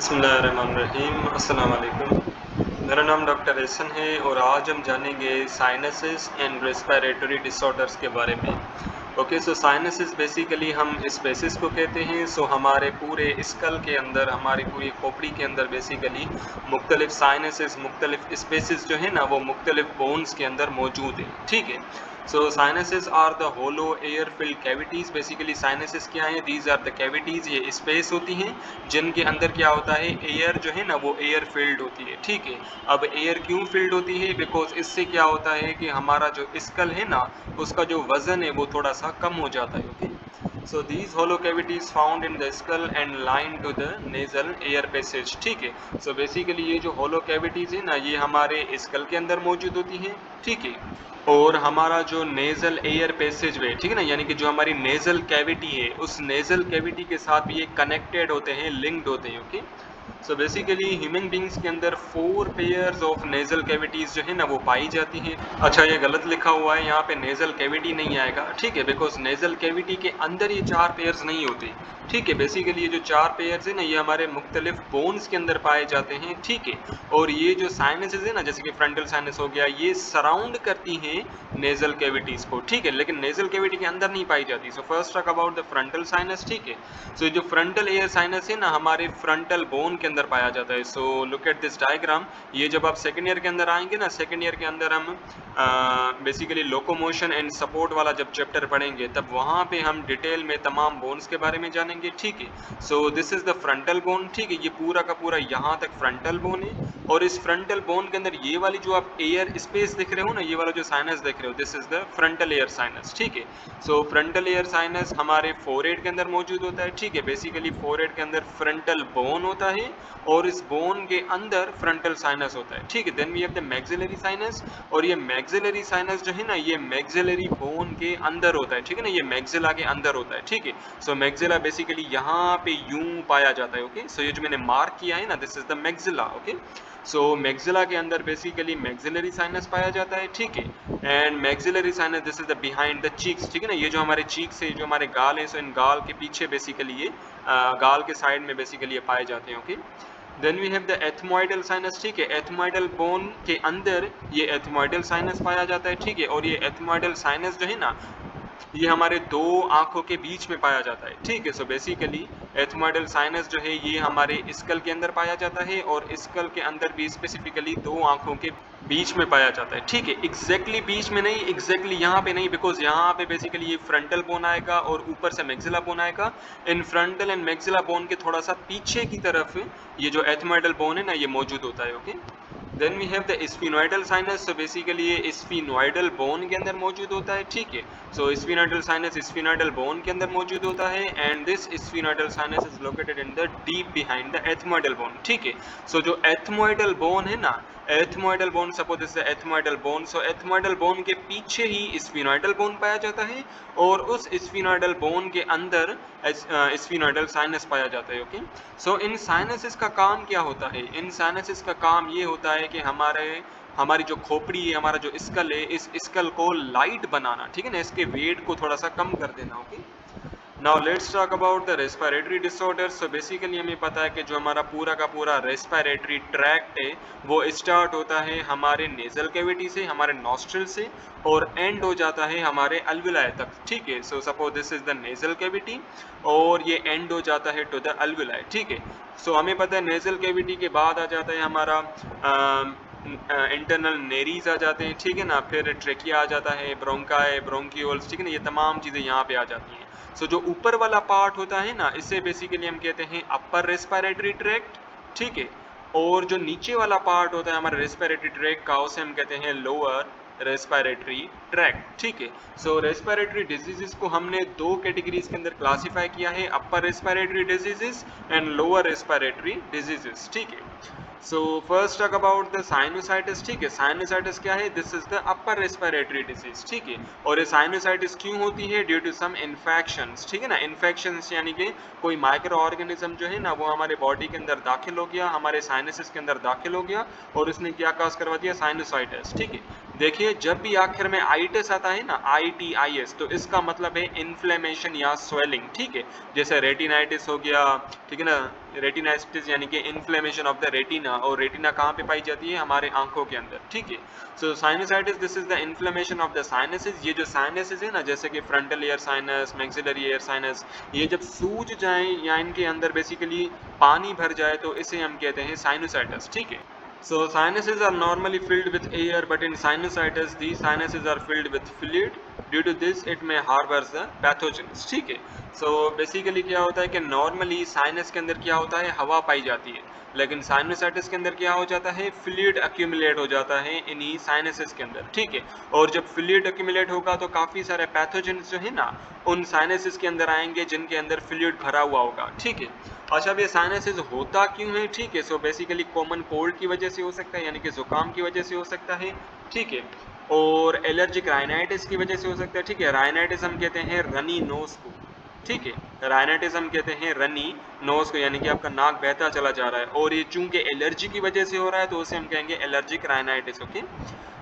बिस्मिल्लाहिर्रहमानिर्रहीम। अस्सलाम वालेकुम। मेरा नाम डॉक्टर एहसन है और आज हम जानेंगे साइनसेस एंड रेस्पिरेटरी डिसऑर्डर्स के बारे में। ओके, सो साइनसेस बेसिकली हम स्पेसिस को कहते हैं। सो हमारे पूरे स्कल के अंदर, हमारी पूरी खोपड़ी के अंदर बेसिकली मुख्तलिफ साइनसेस, मुख्तलिफ स्पेसिस जो है ना वो मुख्तलिफ बोन्स के अंदर मौजूद है। ठीक है। So sinuses are the hollow air filled cavities. Basically sinuses क्या है? दीज आर द कैविटीज़, ये स्पेस होती हैं जिनके अंदर क्या होता है, एयर जो है ना वो एयर फिल्ड होती है। ठीक है। अब एयर क्यों फिल्ड होती है? बिकॉज इससे क्या होता है कि हमारा जो स्कल है ना उसका जो वजन है वो थोड़ा सा कम हो जाता है। Okay, so these hollow cavities found in the skull and line to the nasal air passage। ठीक है। so basically ये जो hollow cavities है ना ये हमारे स्कल के अंदर मौजूद होती हैं। ठीक है। और हमारा जो नेजल एयर पैसेज वे, ठीक है ना, यानी कि जो हमारी नेजल कैविटी है उस नेजल कैविटी के साथ भी ये कनेक्टेड होते हैं, लिंक्ड होते हैं। Okay, so basically human beings के अंदर 4 पेयर्स ऑफ नेजल कैविटीज जो है ना वो पाई जाती हैं। अच्छा, ये गलत लिखा हुआ है, यहाँ पे नेजल कैविटी नहीं आएगा। ठीक है, बिकॉज नेजल कैविटी के अंदर ये 4 पेयर्स नहीं होते। ठीक है, बेसिकली ये जो 4 पेयर्स है ना ये हमारे मुख्तलिफ बोन्स के अंदर पाए जाते हैं। ठीक है। और ये जो साइनसेस है ना, जैसे कि फ्रंटल साइनस हो गया, ये सराउंड करती हैं नेजल कैविटीज को। ठीक है, लेकिन नेजल कैविटी के अंदर नहीं पाई जाती। सो first talk about the frontal sinus. ठीक है। सो जो फ्रंटल एयर साइनस है ना हमारे फ्रंटल बोन के अंदर पाया जाता है। So look at this diagram. ये जब आप सेकेंड ईयर के अंदर आएंगे ना, सेकेंड ईयर के अंदर हम बेसिकली लोकोमोशन एंड सपोर्ट वाला जब चैप्टर पढ़ेंगे तब वहाँ पे हम डिटेल में तमाम बोन्स के बारे में जानेंगे। ठीक है। सो this is the frontal bone. ठीक है, ये पूरा का पूरा यहाँ तक फ्रंटल बोन है। और इस फ्रंटल बोन के अंदर ये वाली जो आप एयर स्पेस देख रहे हो ना, ये वाला जो साइनस देख रहे हो, this is the frontal air sinus. ठीक है। सो फ्रंटल एयर साइनस हमारे फोरहेड के अंदर मौजूद होता है। ठीक है, बेसिकली फोरहेड के अंदर फ्रंटल बोन होता है और इस बोन के अंदर फ्रंटल साइनस होता है। ठीक है। Then we have the maxillary sinus, और ये मैक्सिलरी साइनस जो है ना ये मैक्सिलरी बोन के अंदर होता है। ठीक है ना, ये मैक्सिला के अंदर होता है। ठीक है। सो मैक्सिला बेसिकली यहाँ पे यूं पाया जाता है। ओके, सो ये जो मैंने मार्क किया है ना, this is the maxilla. Okay, so maxilla के अंदर बेसिकली मैक्सिलरी साइनस पाया जाता है। ठीक है। And maxillary sinus this is the behind the cheeks. ठीक है ना, ये जो हमारे चीक्स है, जो हमारे गाल है, सो इन गाल के पीछे बेसिकली ये गाल के साइड में बेसिकली ये पाए जाते हैं। Okay, then we have the ethmoidal sinus. ठीक है, एथमोइडल बोन के अंदर ये एथमोइडल साइनस पाया जाता है। ठीक है, और ये एथमोइडल साइनस जो है ना ये हमारे दो आंखों के बीच में पाया जाता है। ठीक है। सो बेसिकली एथमोइडल साइनस जो है ये हमारे स्कल के अंदर पाया जाता है और स्कल के अंदर भी स्पेसिफिकली दो आंखों के बीच में पाया जाता है। ठीक है, एग्जैक्टली बीच में नहीं, एग्जैक्टली यहाँ पे नहीं, बिकॉज यहाँ पे बेसिकली ये फ्रंटल बोन आएगा और ऊपर से मैक्सिला बोन आएगा। इन फ्रंटल एंड मैक्सिला बोन के थोड़ा सा पीछे की तरफ ये जो एथमोइडल बोन है ना ये मौजूद होता है। Okay, then we have the sphenoidal sinus. So basically ये स्फिनोइडल बोन के अंदर मौजूद होता है। ठीक है। सो स्फिनोइडल साइनस स्फिनोइडल बोन के अंदर मौजूद होता है and this sphenoidal sinus is located in the deep behind the ethmoidal bone. ठीक है। सो जो एथमोइडल बोन है ना, ethmoidal bone, suppose this is ethmoidal bone, so ethmoidal bone के पीछे ही स्फिनोइडल बोन पाया जाता है और उस स्फिनोइडल बोन के अंदर स्फिनोइडल साइनस पाया जाता है। ओके, सो इन साइनसेस का काम क्या होता है? इन साइनसेस का काम ये होता है कि हमारी जो खोपड़ी है, हमारा जो स्कल है, इस स्कल को लाइट बनाना। ठीक है ना, इसके वेट को थोड़ा सा कम कर देना। Okay, now let's talk about the respiratory disorders. So basically हमें पता है कि जो हमारा पूरा का पूरा रेस्पिरेटरी ट्रैक्ट है वो स्टार्ट होता है हमारे नेजल कैविटी से, हमारे नॉस्ट्रिल से, और एंड हो जाता है हमारे अल्विलाई तक। ठीक है। So suppose this is the nasal cavity और ये एंड हो जाता है टू द अल्विलाई। ठीक है। सो हमें पता है नेजल कैविटी के बाद आ जाता है हमारा इंटरनल नेरीज आ जाते हैं। ठीक है ना, फिर ट्रेकिया आ जाता है, ब्रोंकाई, ब्रोंकियोल्स। ठीक है ना, ये तमाम चीज़ें यहाँ पे आ जाती हैं। सो जो ऊपर वाला पार्ट होता है ना इसे बेसिकली हम कहते हैं अपर रेस्पिरेटरी ट्रैक्ट। ठीक है। और जो नीचे वाला पार्ट होता है हमारे रेस्पिरेटरी ट्रैक्ट का उसे हम कहते हैं लोअर रेस्पिरेटरी ट्रैक्ट। ठीक है। सो रेस्पिरेटरी डिजीजेस को हमने दो कैटेगरीज के अंदर क्लासिफाई किया है, upper respiratory diseases and lower respiratory diseases. ठीक है। So first talk about the sinusitis. ठीक है, साइनोसाइटिस क्या है? This is the upper respiratory disease. ठीक है, और ये साइनोसाइटिस क्यों होती है? Due to some infections. ठीक है ना, इन्फेक्शंस यानी कि कोई माइक्रो ऑर्गेनिज्म जो है ना वो हमारे बॉडी के अंदर दाखिल हो गया, हमारे साइनसेस के अंदर दाखिल हो गया और उसने क्या काज करवा दिया? साइनोसाइटिस। ठीक है, देखिए जब भी आखिर में आइटिस आता है ना, ITIS, तो इसका मतलब है इन्फ्लेमेशन या स्वेलिंग, ठीक है। जैसे रेटिनाइटिस हो गया, ठीक है ना। रेटिनाइटिस यानी कि इन्फ्लेमेशन ऑफ द रेटिना, और रेटिना कहाँ पे पाई जाती है? हमारे आंखों के अंदर, ठीक है। So sinusitis, this is the inflammation of the sinuses. ये जो साइनसेस है ना, जैसे कि frontal ear sinus, maxillary ear sinus, ये जब सूज जाएं या इनके अंदर बेसिकली पानी भर जाए तो इसे हम कहते हैं साइनोसाइटिस, ठीक है। So sinuses are normally filled with air, but in sinusitis these sinuses are filled with fluid. Due to this it may harbors the pathogens, ठीक है। So basically क्या होता है कि normally sinus के अंदर क्या होता है? हवा पाई जाती है, लेकिन sinusitis के अंदर क्या हो जाता है? fluid accumulate हो जाता है इन्हीं sinuses के अंदर, ठीक है। और जब fluid accumulate होगा तो काफ़ी सारे pathogens जो है ना उन sinuses के अंदर आएंगे जिनके अंदर fluid भरा हुआ होगा, ठीक है। अच्छा, अब ये साइनसेस होता क्यों है? ठीक है, सो बेसिकली कॉमन कोल्ड की वजह से हो सकता है, यानी कि जुकाम की वजह से हो सकता है, ठीक है। और एलर्जिक राइनाइटिस की वजह से हो सकता है, ठीक है। राइनाइटिस हम कहते हैं रनी नोज को, ठीक है। राइनाइटिस हम कहते हैं रनी नोज को, यानी कि आपका नाक बहता चला जा रहा है, और ये चूंकि एलर्जी की वजह से हो रहा है तो उसे हम कहेंगे allergic rhinitis, okay.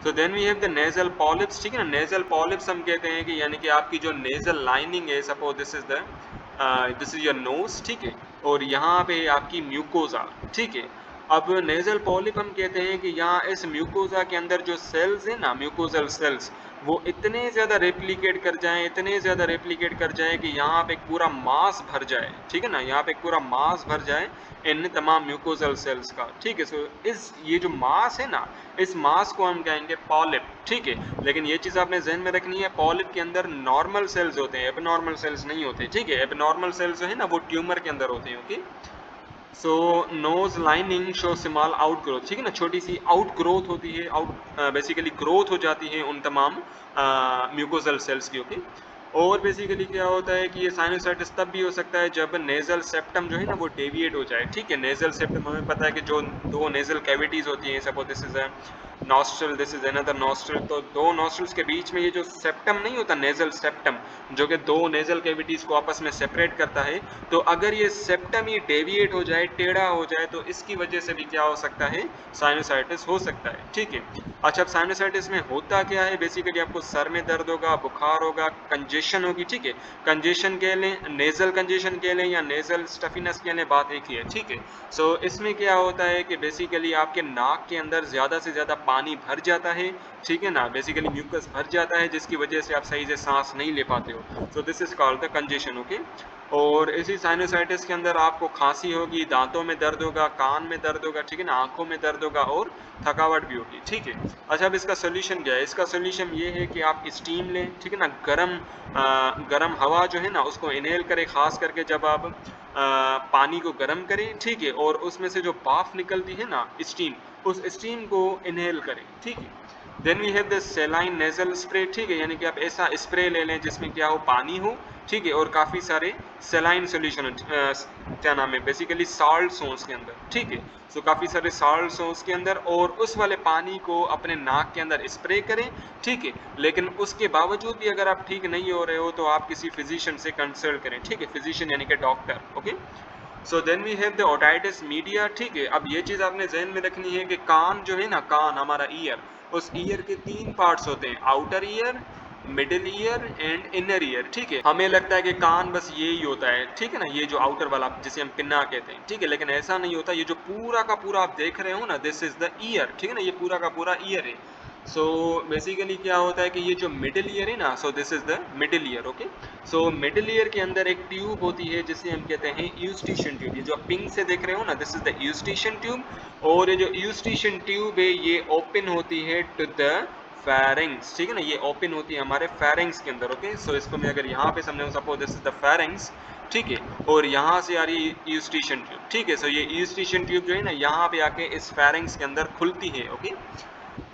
So then we have the nasal polyps, ठीक है ना। नेजल पॉलिप्स हम कहते हैं कि यानी कि आपकी जो नेजल लाइनिंग है, suppose this is your nose, ठीक है। और यहाँ पे आपकी म्यूकोजा, ठीक है। अब नेजल पॉलिप हम कहते हैं कि यहाँ इस म्यूकोजा के अंदर जो सेल्स है ना, म्यूकोजल सेल्स, वो इतने ज़्यादा रेप्लिकेट कर जाएं, इतने ज़्यादा रेप्लिकेट कर जाएं कि यहाँ पे एक पूरा मास भर जाए, ठीक है ना। यहाँ पे एक पूरा मास भर जाए इन तमाम म्यूकोजल सेल्स का, ठीक है। सो इस ये जो मास है ना, इस मास को हम कहेंगे पॉलिप, ठीक है। लेकिन ये चीज़ आपने जहन में रखनी है, पॉलिप के अंदर नॉर्मल सेल्स होते हैं, एबनॉर्मल सेल्स नहीं होते, ठीक है। एबनॉर्मल सेल्स जो है ना वो ट्यूमर के अंदर होते हैं, okay. So nose lining show small outgrowth, ठीक है ना, छोटी सी आउट ग्रोथ होती है, आउट बेसिकली ग्रोथ हो जाती है उन तमाम म्यूकोजल सेल्स की, ओके। और बेसिकली क्या होता है कि ये साइनोसाइटिस तब भी हो सकता है जब नेजल सेप्टम जो है ना वो डेविएट हो जाए, ठीक है। नेजल सेप्टम हमें पता है कि जो दो नेजल कैविटीज होती हैं, suppose this is a nostril, this is another nostril, तो दो नॉस्ट्रल्स के बीच में ये जो सेप्टम नहीं होता, नेजल सेप्टम, जो कि दो नेजल कैविटीज को आपस में सेपरेट करता है, तो अगर ये सेप्टम ही डेविएट हो जाए, टेढ़ा हो जाए, तो इसकी वजह से भी क्या हो सकता है? साइनोसाइटिस हो सकता है, ठीक है। अच्छा, अब साइनोसाइटिस में होता क्या है? बेसिकली आपको सर में दर्द होगा, बुखार होगा, कंजेशन होगी, ठीक है। कंजेशन कह लें, नेजल कंजेशन कह लें या नेजल स्टफिनेस कह लें, बात एक ही है, ठीक है। सो इसमें क्या होता है कि बेसिकली आपके नाक के अंदर ज़्यादा से ज़्यादा पानी भर जाता है, ठीक है ना। बेसिकली म्यूकस भर जाता है जिसकी वजह से आप सही से सांस नहीं ले पाते हो। सो this is called the congestion, okay. और इसी साइनोसाइटिस के अंदर आपको खांसी होगी, दांतों में दर्द होगा, कान में दर्द होगा, ठीक है ना, आंखों में दर्द होगा, और थकावट भी होगी, ठीक है। अच्छा, अब इसका सोल्यूशन क्या है? इसका सोल्यूशन ये है कि आप स्टीम लें, ठीक है ना। गरम हवा जो है ना उसको इनहेल करें, खास करके जब आप पानी को गर्म करें, ठीक है, और उसमें से जो भाप निकलती है ना, स्टीम, उस स्टीम को इनहेल करें, ठीक है। Then we have the saline nasal spray, ठीक है, यानी कि आप ऐसा स्प्रे ले लें जिसमें क्या हो? पानी हो, ठीक है, और काफ़ी सारे सेलाइन सोल्यूशन, क्या नाम है, बेसिकली साल्ट हो उसके अंदर, ठीक है। सो काफ़ी सारे साल्ट हो उसके अंदर, और उस वाले पानी को अपने नाक के अंदर स्प्रे करें, ठीक है। लेकिन उसके बावजूद भी अगर आप ठीक नहीं हो रहे हो तो आप किसी फिजिशियन से कंसल्ट करें, ठीक है। फिजिशियन यानी कि doctor, okay. So then we have the otitis media, ठीक है। अब ये चीज़ आपने जहन में रखनी है कि कान जो है ना, कान हमारा ईयर, उस ईयर के तीन पार्ट्स होते हैं, outer ear, middle ear and inner ear, ठीक है। हमें लगता है कि कान बस ये ही होता है, ठीक है ना, ये जो आउटर वाला जिसे हम पिन्ना कहते हैं, ठीक है, लेकिन ऐसा नहीं होता। ये जो पूरा का पूरा आप देख रहे हो ना, दिस इज द ईयर, ठीक है ना, ये पूरा का पूरा ईयर है। सो बेसिकली क्या होता है कि ये जो मिडिल ईयर है ना, सो this is the middle year, okay. So middle ear के अंदर एक ट्यूब होती है जिसे हम कहते हैं यूस्टिशियन ट्यूब। ये जो आप पिंक से देख रहे हो ना, this is the Eustachian tube. और ये जो यूस्टिशियन ट्यूब है ये ओपन होती है टू द फेरिंग्स, ठीक है ना, ये ओपन होती है हमारे फेरिंग्स के अंदर, ओके। सो इसको मैं अगर यहाँ पे समझाऊँ, suppose this is the pharynx, ठीक है, और यहाँ से आ रही है यूस्टिशियन ट्यूब, ठीक है। सो ये यूस्टिशियन ट्यूब जो है ना यहाँ पे आके इस फेरिंग्स के अंदर खुलती है, okay.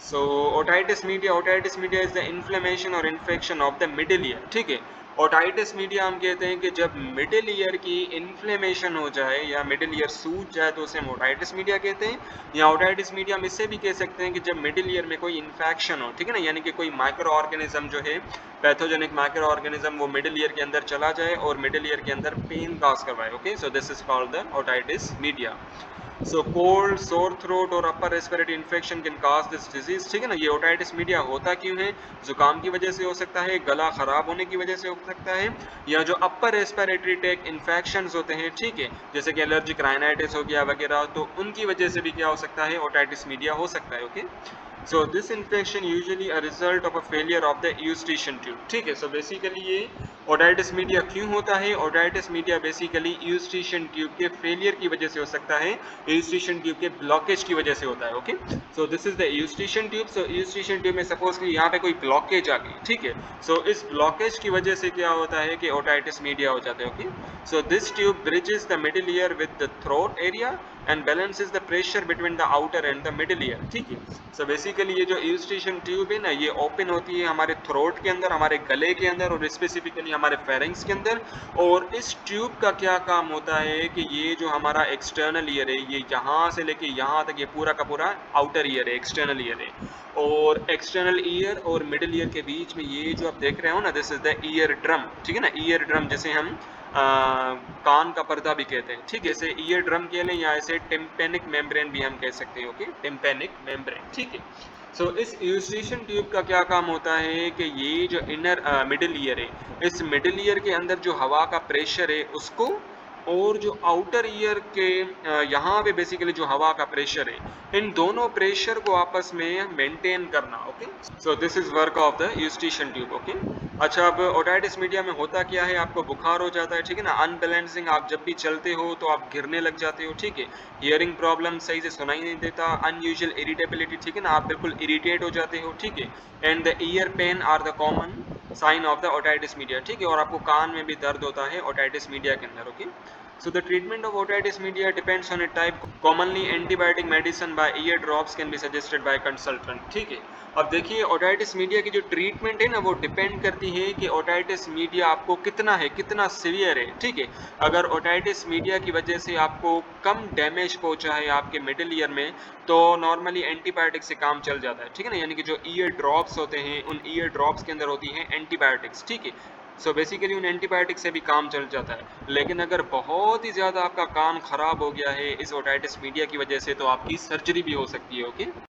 So otitis media is the inflammation और infection of the middle ear, ठीक है। ओटाइटिस मीडिया हम कहते हैं कि जब मिडिल ईयर की इन्फ्लेमेशन हो जाए या मिडिल ईयर सूज जाए तो उसे हम ओटाइटिस मीडिया कहते हैं। या ओटाइटिस मीडिया हम इससे भी कह सकते हैं कि जब मिडिल ईयर में कोई इन्फेक्शन हो, ठीक है ना, यानी कि कोई माइक्रो ऑर्गेनिज्म जो है, पैथोजेनिक माइक्रो ऑर्गेनिज्म, वो मिडिल ईयर के अंदर चला जाए और मिडिल ईयर के अंदर पेन काज करवाए, okay. So this is called the otitis media. So cold, sore throat और upper respiratory infection can cause this disease, ठीक है ना। ये ओटाइटिस मीडिया होता क्यों है? जुकाम की वजह से हो सकता है, गला खराब होने की वजह से हो सकता है, या जो अपर रेस्पिरेटरी ट्रैक्ट इन्फेक्शंस होते हैं, ठीक है, जैसे कि एलर्जिक राइनाइटिस हो गया वगैरह, तो उनकी वजह से भी क्या हो सकता है? ओटाइटिस मीडिया हो सकता है। Okay, so this infection usually a result of a failure of the Eustachian tube, ठीक है। सो बेसिकली ये ओटाइटिस मीडिया क्यों होता है? Otitis media basically Eustachian tube के फेलियर की वजह से हो सकता है, यूस्टिशियन ट्यूब के ब्लॉकेज की वजह से होता है। Okay, so this is the Eustachian tube. So Eustachian tube में सपोज कि यहाँ पे कोई ब्लॉकेज आ गई, ठीक है, सो इस ब्लॉकेज की वजह से क्या होता है कि ओटाइटिस मीडिया हो जाता है। Okay, so this tube bridges the middle year with the throat area and balances the pressure between the outer and the middle ear, ठीक है। सो बेसिकली ये जो यूस्टिशियन ट्यूब है ना, ये ओपन होती है हमारे थ्रोट के अंदर, हमारे गले के अंदर और स्पेसिफिकली हमारे फेरिंग्स के अंदर। और इस ट्यूब का क्या काम होता है कि ये जो हमारा एक्सटर्नल ईयर है, ये यहाँ से लेके यहाँ तक, ये पूरा का पूरा आउटर ईयर है, एक्सटर्नल ईयर है। और एक्सटर्नल ईयर और मिडिल ईयर के बीच में ये जो आप देख रहे हो ना, this is the ear drum, ठीक है ना। ईयर ड्रम जैसे हम कान का पर्दा भी कहते हैं, ठीक है, इसे ईयर ड्रम कह लें या इसे टिम्पेनिक मेम्ब्रेन भी हम कह सकते हैं। ओके, टिम्पेनिक मेम्ब्रेन, ठीक है। सो इस यूस्टिशियन ट्यूब का क्या काम होता है कि ये जो इनर मिडिल ईयर है, इस मिडिल ईयर के अंदर जो हवा का प्रेशर है उसको, और जो आउटर ईयर के यहाँ पे बेसिकली जो हवा का प्रेशर है, इन दोनों प्रेशर को आपस में मेंटेन करना। Okay, so this is work of the Eustachian tube. Okay, अच्छा, अब ओटाइटिस मीडिया में होता क्या है? आपको बुखार हो जाता है, ठीक है ना, अनबैलेंसिंग, आप जब भी चलते हो तो आप गिरने लग जाते हो, ठीक है, हियरिंग प्रॉब्लम, सही से सुनाई नहीं देता, अनयूजुअल इरिटेबिलिटी, ठीक है ना, आप बिल्कुल इरिटेट हो जाते हो, ठीक है, and the ear pain are the common sign of the otitis media, ठीक है, और आपको कान में भी दर्द होता है ओटाइटिस मीडिया के अंदर। Okay, so the treatment of otitis media depends on a type. Commonly antibiotic medicine by ear drops can be suggested by consultant, ठीक है। अब देखिए ओटाइटिस मीडिया की जो ट्रीटमेंट है ना, वो डिपेंड करती है कि ओटाइटिस मीडिया आपको कितना है, कितना सीवियर है, ठीक है। अगर ओटाइटिस मीडिया की वजह से आपको कम डैमेज पहुंचा है आपके मिडिल ईयर में, तो नॉर्मली एंटीबायोटिक से काम चल जाता है, ठीक है ना, यानी कि जो ईयर ड्रॉप्स होते हैं, उन ईयर ड्रॉप्स के अंदर होती हैं एंटीबायोटिक्स, ठीक है। सो बेसिकली उन एंटीबायोटिक से भी काम चल जाता है। लेकिन अगर बहुत ही ज़्यादा आपका कान खराब हो गया है इस ओटाइटिस मीडिया की वजह से, तो आपकी सर्जरी भी हो सकती है। ओके।